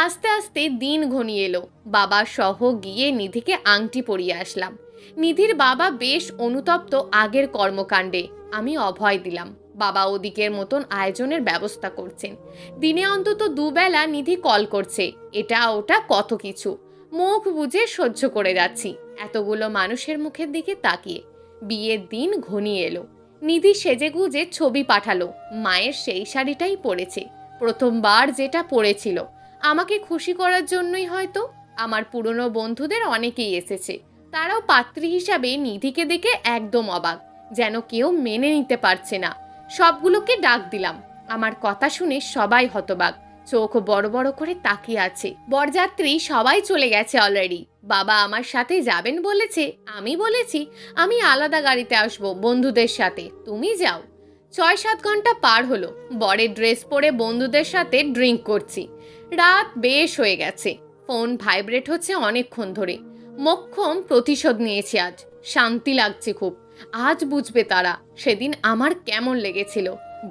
আস্তে আস্তে দিন ঘনিয়ে এলো। বাবা সহ গিয়ে নিধিকে আংটি পরিয়ে আসলাম। নিধির বাবা বেশ অনুতপ্ত আগের কর্মকাণ্ডে। আমি অভয় দিলাম। বাবা ওদিকের মতন আয়োজনের ব্যবস্থা করছেন। দিনে অন্তত দুবেলা নিধি কল করছে, এটা ওটা কত কিছু। মুখ বুজে সহ্য করে যাচ্ছি এতগুলো মানুষের মুখের দিকে তাকিয়ে। বিয়ের দিন ঘনিয়ে এলো। নিধি সেজেগুজে ছবি পাঠালো। মায়ের সেই শাড়িটাই পরেছে, প্রথমবার যেটা পরেছিল। আমাকে খুশি করার জন্যই হয়তো। আমার পুরনো বন্ধুদের অনেকেই এসেছে। তারাও পাত্রী হিসাবে নিধিকে দেখে একদম অবাক, যেন কেউ মেনে নিতে পারছে না। সবগুলোকে ডাক দিলাম। আমার কথা শুনে সবাই হতবাক, চোখ বড় বড় করে তাকিয়ে আছে। বরযাত্রী সবাই চলে গেছে অলরেডি। বাবা আমার সাথে যাবেন বলেছে। আমি বলেছি আমি আলাদা গাড়িতে আসবো বন্ধুদের সাথে, তুমি যাও। 6-7 ঘন্টা পার হলো। বরের ড্রেস পরে বন্ধুদের সাথে ড্রিঙ্ক করছি। রাত বেশ হয়ে গেছে। ফোন ভাইব্রেট হচ্ছে অনেকক্ষণ ধরে। মোক্ষম প্রতিশোধ নিয়েছি আজ। শান্তি লাগছে খুব। আজ বুঝবে তারা সেদিন আমার কেমন লেগেছিল।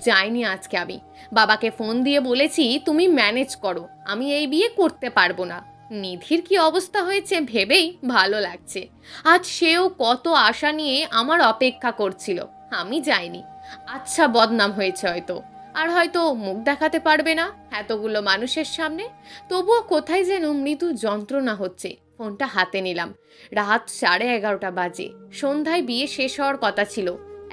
যাইনি আজকে আমি। বাবাকে ফোন দিয়ে বলেছি তুমি ম্যানেজ করো, আমি এই বিয়ে করতে পারবো না। নিধির কি অবস্থা হয়েছে ভেবেই ভালো লাগছে। আজ সেও কত আশা নিয়ে আমার অপেক্ষা করছিল। আমি যাইনি। আচ্ছা, বদনাম হয়েছে হয়তো। আর হয়তো মুখ দেখাতে পারবে না এতগুলো মানুষের সামনে। তবুও কোথায় যেন মৃদু যন্ত্রণা হচ্ছে। ফোনটা হাতে নিলাম। রাত 11:30 বাজে। সন্ধ্যায় বিয়ে শেষ হওয়ার কথা ছিল।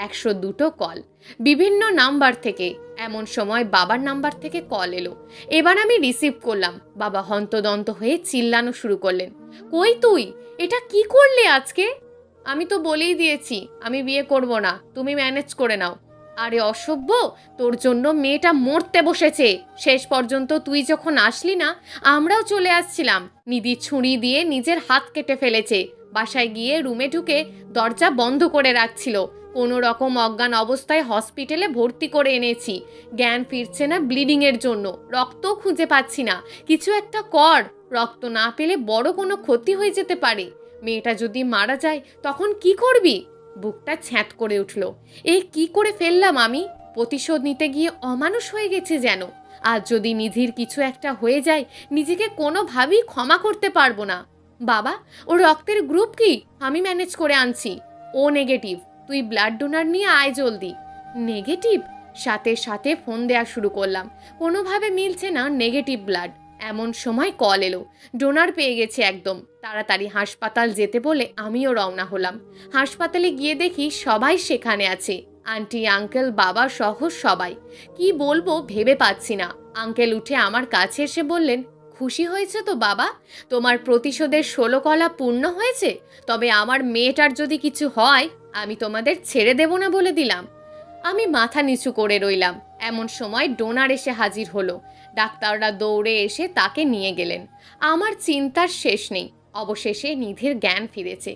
102টো কল, বিভিন্ন নাম্বার থেকে। এমন সময় বাবার নাম্বার থেকে কল এলো। এবার আমি রিসিভ করলাম। বাবা হন্তদন্ত হয়ে চিল্লানো শুরু করলেন, কই তুই? এটা কি করলে আজকে? আমি তো বলেই দিয়েছি আমি বিয়ে করব না, তুমি ম্যানেজ করে নাও। আরে অসভ্য, তোর জন্য মেয়েটা মরতে বসেছে। শেষ পর্যন্ত তুই যখন আসলি না, আমরাও চলে আসছিলাম। নিধি ছুরি দিয়ে নিজের হাত কেটে ফেলেছে। বাসায় গিয়ে রুমে ঢুকে দরজা বন্ধ করে রাখছিল। কোনো রকম অজ্ঞান অবস্থায় হসপিটালে ভর্তি করে এনেছি। জ্ঞান ফিরছে না ব্লিডিংয়ের জন্য, রক্তও খুঁজে পাচ্ছি না। কিছু একটা কর, রক্ত না পেলে বড় কোনো ক্ষতি হয়ে যেতে পারে। মেয়েটা যদি মারা যায় তখন কি করবি? বুকটা ছ্যাঁত করে উঠল। কি করে ফেললাম আমি? প্রতিশোধ নিতে গিয়ে অমানুষ হয়ে গেছে যেন। আর যদি নিধির কিছু একটা হয়ে যায়, নিজেকে কোনোভাবেই ক্ষমা করতে পারবো না। বাবা, ও রক্তের গ্রুপ কি? আমি ম্যানেজ করে আনছি। ও নেগেটিভ। তুই ব্লাড ডোনার নিয়ে আয় জলদি। নেগেটিভ? সাথে সাথে ফোন দেওয়া শুরু করলাম। কোনোভাবে মিলছে না নেগেটিভ ব্লাড। এমন সময় কল এলো। ডোনার পেয়ে গেছে একদম। তাড়াতাড়ি হাসপাতাল যেতে বলে আমিও রওনা হলাম। হাসপাতালে গিয়ে দেখি সবাই সেখানে আছে। আন্টি, আঙ্কেল, বাবা সহ সবাই। কি বলবো ভেবে পাচ্ছি না। আঙ্কেল উঠে আমার কাছে এসে বললেন, খুশি হয়েছে তো বাবা? তোমার প্রতিশোধের 16 কলা পূর্ণ হয়েছে। তবে আমার মেয়েটার যদি কিছু হয়, আমি তোমাদের ছেড়ে দেব না বলে দিলাম। আমি মাথা নিচু করে রইলাম। এমন সময় ডোনার এসে হাজির হলো। ডাক্তাররা দৌড়ে এসে তাকে নিয়ে গেলেন। আমার চিন্তার শেষ নেই। অবশেষে নিধির জ্ঞান ফিরেছে।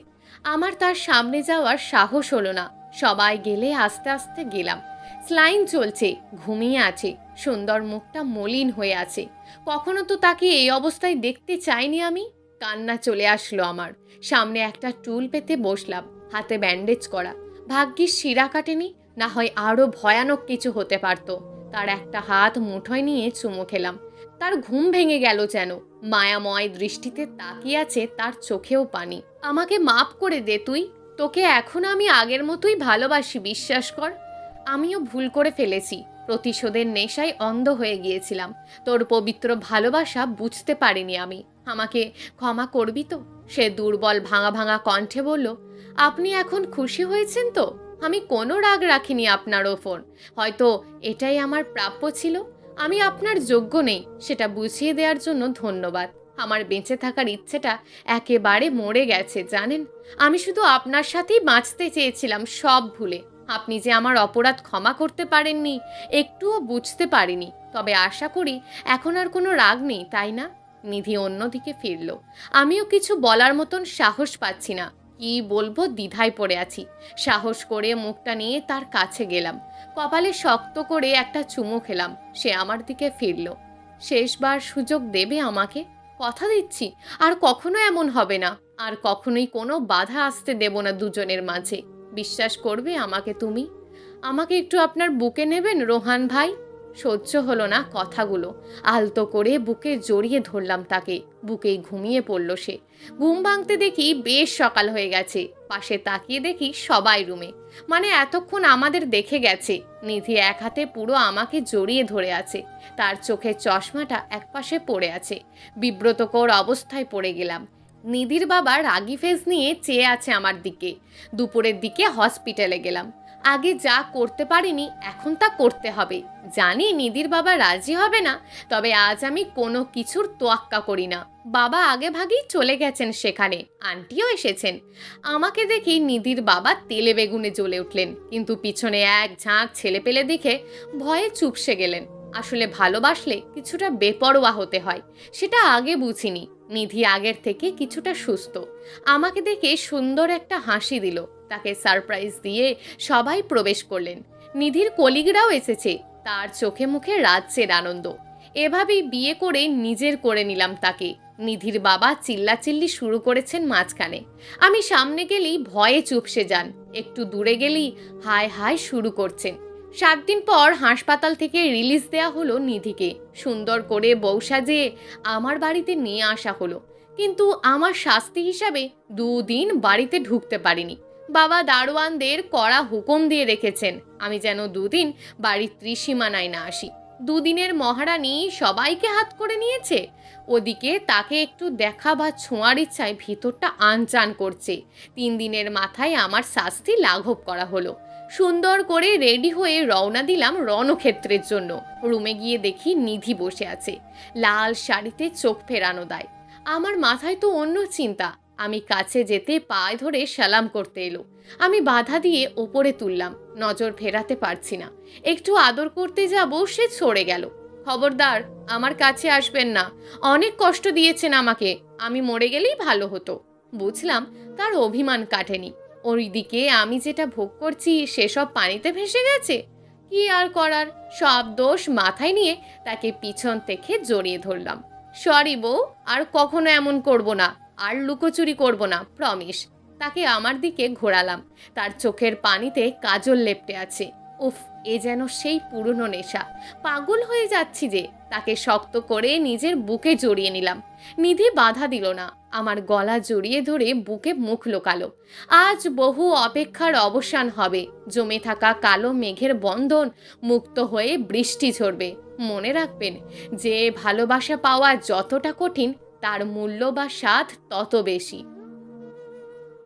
আমার তার সামনে যাওয়ার সাহস হলো না। সবাই গেলে আস্তে আস্তে গেলাম। স্লাইন চলছে, ঘুমিয়ে আছে। সুন্দর মুখটা মলিন হয়ে আছে। কখনো তো তাকে এই অবস্থায় দেখতে চাইনি আমি। কান্না চলে আসলো আমার। সামনে একটা টুল পেতে বসলাম। হাতে ব্যান্ডেজ করা। ভাগ্যিস শিরা কাটেনি, না হয় আরো ভয়ানক কিছু হতে পারত। তার একটা হাত মুঠোয় নিয়ে চুমু খেলাম। তার ঘুম ভেঙে গেল যেন। মায়াময় দৃষ্টিতে তাকিয়ে আছে, তার চোখেও পানি। আমাকে মাপ করে দে তুই। তোকে এখন আমি আগের মতোই ভালোবাসি, বিশ্বাস কর। আমিও ভুল করে ফেলেছি। প্রতিশোধের নেশায় অন্ধ হয়ে গিয়েছিলাম। তোর পবিত্র ভালোবাসা বুঝতে পারিনি আমি। আমাকে ক্ষমা করবি তো? সে দুর্বল ভাঙা ভাঙা কণ্ঠে বলল, আপনি এখন খুশি হয়েছেন তো? আমি কোনো রাগ রাখিনি আপনার ওপর। হয়তো এটাই আমার প্রাপ্য ছিল। আমি আপনার যোগ্য নেই, সেটা বুঝিয়ে দেওয়ার জন্য ধন্যবাদ। আমার বেঁচে থাকার ইচ্ছেটা একেবারে মরে গেছে জানেন। আমি শুধু আপনার সাথেই বাঁচতে চেয়েছিলাম, সব ভুলে। আপনি যে আমার অপরাধ ক্ষমা করতে পারেননি, একটুও বুঝতে পারিনি। তবে আশা করি এখন আর কোনো রাগ নেই, তাই না? নিধি অন্যদিকে ফিরল। আমিও কিছু বলার মতন সাহস পাচ্ছি না। কি বলবো দ্বিধায় পড়ে আছি। সাহস করে মুখটা নিয়ে তার কাছে গেলাম। কপালে শক্ত করে একটা চুমু খেলাম। সে আমার দিকে ফিরল। শেষবার সুযোগ দেবে আমাকে? কথা দিচ্ছি আর কখনো এমন হবে না। আর কখনোই কোনো বাধা আসতে দেব না দুজনের মাঝে। বিশ্বাস করবে আমাকে তুমি? আমাকে একটু আপনার বুকে নেবেন রোহান ভাই? সহ্য হলো না কথাগুলো। আলতো করে বুকে জড়িয়ে ধরলাম তাকে। বুকেই ঘুমিয়ে পড়ল সে। ঘুম ভাঙতে দেখি বেশ সকাল হয়ে গেছে। পাশে তাকিয়ে দেখি সবাই রুমে। মানে এতক্ষণ আমাদের দেখে গেছে। নিধি এক হাতে পুরো আমাকে জড়িয়ে ধরে আছে। তার চোখের চশমাটা একপাশে পড়ে আছে। বিব্রতকর অবস্থায় পড়ে গেলাম। নিধির বাবা রাগি ফেস নিয়ে চেয়ে আছে আমার দিকে। দুপুরের দিকে হসপিটালে গেলাম। আগে যা করতে পারিনি, এখন তা করতে হবে। জানি নিধির বাবা রাজি হবে না, তবে আজ আমি কোনো কিছুর তোয়াক্কা করি না। বাবা আগে ভাগেই চলে গেছেন সেখানে। আন্টিও এসেছেন। আমাকে দেখি নিধির বাবা তেলে বেগুনে জ্বলে উঠলেন, কিন্তু পিছনে এক ঝাঁক ছেলে পেলে দেখে ভয়ে চুপসে গেলেন। আসলে ভালোবাসলে কিছুটা বেপরোয়া হতে হয়, সেটা আগে বুঝিনি। নিধি আগের থেকে কিছুটা সুস্থ। আমাকে দেখে সুন্দর একটা হাসি দিল। তাকে সারপ্রাইজ দিয়ে সবাই প্রবেশ করলেন। নিধির কলিগরাও এসেছে। তার চোখে মুখে রাজ্যের আনন্দ। এভাবেই বিয়ে করে নিজের করে নিলাম তাকে। নিধির বাবা চিল্লাচিল্লি শুরু করেছেন মাঝখানে। আমি সামনে গেলেই ভয়ে চুপসে যান। একটু দূরে গেলেই হায় হায় শুরু করছেন। 7 দিন পর হাসপাতাল থেকে রিলিজ দেয়া হলো নিধিকে। সুন্দর করে বউ সাজিয়ে আমার বাড়িতে নিয়ে আসা হলো। কিন্তু আমার শাস্তি হিসাবে 2 দিন বাড়িতে ঢুকতে পারিনি। বাবা দারোয়ানদের কড়া হুকুম দিয়ে রেখেছেন আমি যেন 2 দিন বাড়ির ত্রিসীমানায় না আসি। দুদিনের মহারানী সবাইকে হাত করে নিয়েছে। ওদিকে তাকে একটু দেখা বা ছোঁয়ার ইচ্ছায় ভিতরটা আনচান করছে। 3 দিনের মাথায় আমার শাস্তি লাঘব করা হলো। সুন্দর করে রেডি হয়ে রওনা দিলাম রণক্ষেত্রের জন্য। রুমে গিয়ে দেখি নিধি বসে আছে, লাল শাড়িতে চোখ ফেরানো দায়। আমার মাথায় তো অন্য চিন্তা। আমি কাছে যেতে পায়ে ধরে সালাম করতে এলো। আমি বাধা দিয়ে ওপরে তুললাম, নজর ফেরাতে পারছি না। একটু আদর করতে যাব, সে সরে গেল। খবরদার, আমার কাছে আসবেন না, অনেক কষ্ট দিয়েছেন আমাকে, আমি মরে গেলেই ভালো হতো। বুঝলাম তার অভিমান কাটেনি। ওইদিকে আমি যেটা ভোগ করছি সেসব পানিতে ভেসে গেছে। কি আর করার, সব দোষ মাথায় নিয়ে তাকে পিছন থেকে জড়িয়ে ধরলাম। সরি বউ, আর কখনো এমন করব না, আর লুকোচুরি করব না, প্রমিস। তাকে আমার দিকে ঘোরালাম। তার চোখের পানিতে কাজল লেপ্টে আছে। উফ, এ যেন সেই পুরনো নেশা। পাগল হয়ে যাচ্ছি যে। তাকে শক্ত করে নিজের বুকে জড়িয়ে নিলাম। নিধি বাধা দিল না, আমার গলা জড়িয়ে ধরে বুকে মুখ লোকালো। আজ বহু অপেক্ষার অবসান হবে। জমে থাকা কালো মেঘের বন্ধন মুক্ত হয়ে বৃষ্টি ঝরবে। মনে রাখবেন, যে ভালোবাসা পাওয়া যতটা কঠিন, তার মূল্য বা স্বাদ তত বেশি।